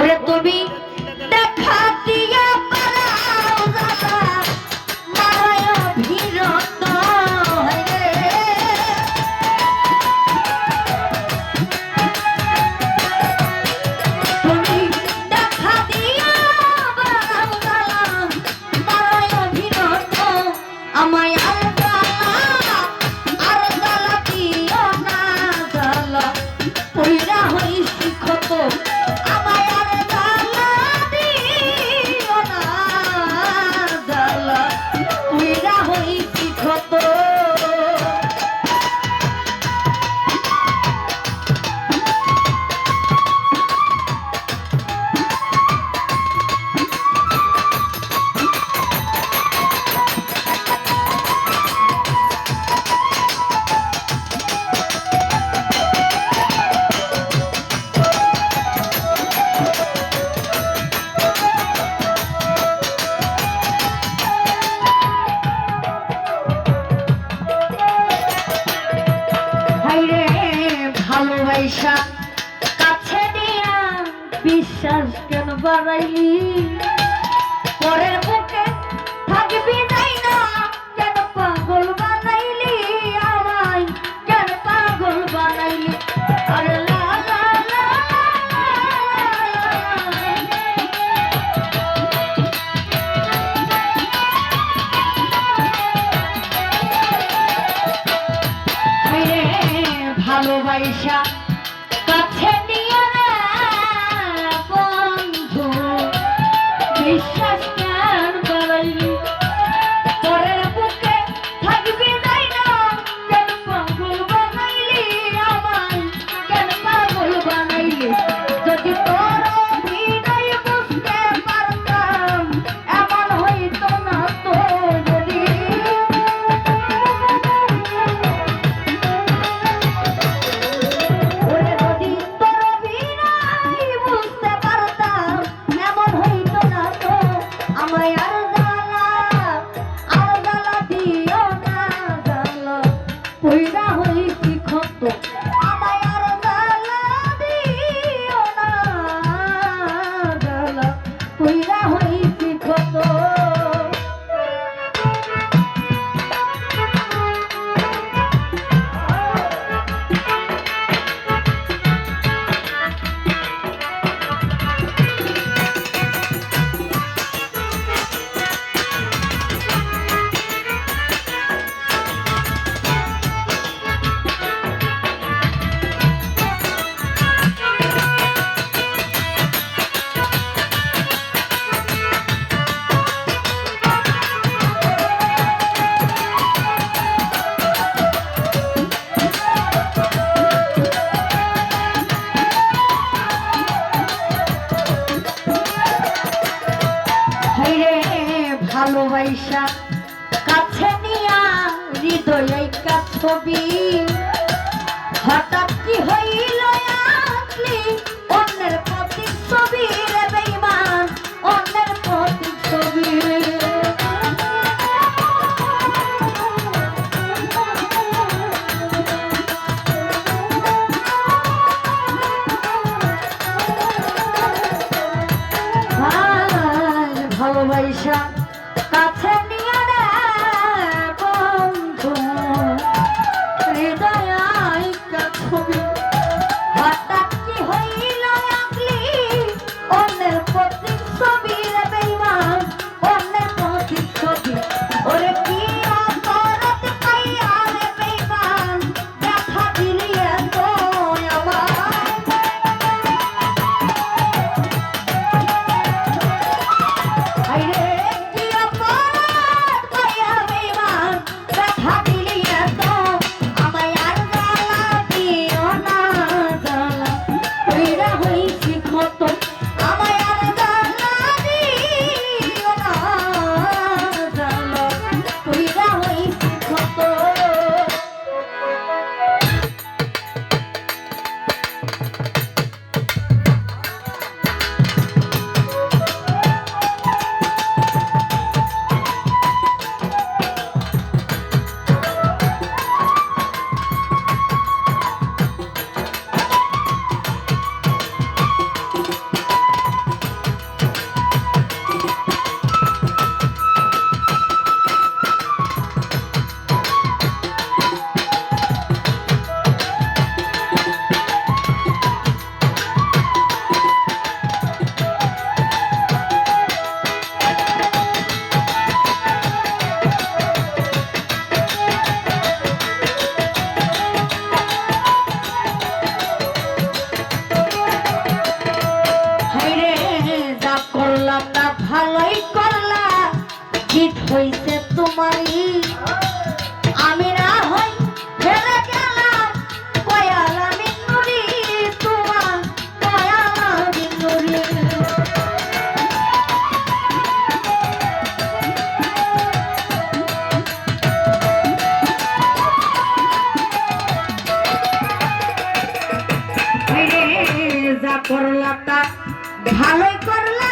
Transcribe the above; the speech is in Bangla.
তুমি দেখা দিয়া পারাও দাদা মারায় ভিরত তুমি দেখা দিয়া পারাও দাদা মারায় ভিরত আমায় আর জ্বালা দিও না জ্বালা পইরা হইছি ক্ষত আমায় আর জ্বালা দিও না জ্বালা পইরা হইছি ক্ষত ভালোবাসা কাছে নিয়া বিশ্বাস কেন বাড়াইলি পরের বুকে থাকবি নাই না কেন পাগল বানাইলি আমায় কেন পাগল বানাইলি আরে লা লা লা ভালোবাসা কাছে নিয়ে না বন্ধু বিশ্বাস কেন বাড়াইলি পরের বুকে থাকবি নাই না কেন পাগল বানাইলি আমায় কেন পাগল বানাইলি যদি তোর অভিনয় বুঝতে পারতাম এমন হইতো না তো যদি ভালোবাসা কাছে নিয়া হৃদয়ে ছবি হঠাৎ কি হইল আসলি অন্যের প্রতি ছবি রে বেঈমান অন্যের প্রতি ছবি ভালোবাসা কাছে নিয়ে রে বন্ধু হৃদয় ছবি হঠাৎ কি হইল আসলি অন্যের প্রতি ছবি রে বেঈমান অন্যের প্রতি ছবি ওরে কি অপরাধ পাইয়া রে বেঈমান দেখা দিলি এত আমায় ভালোই করলে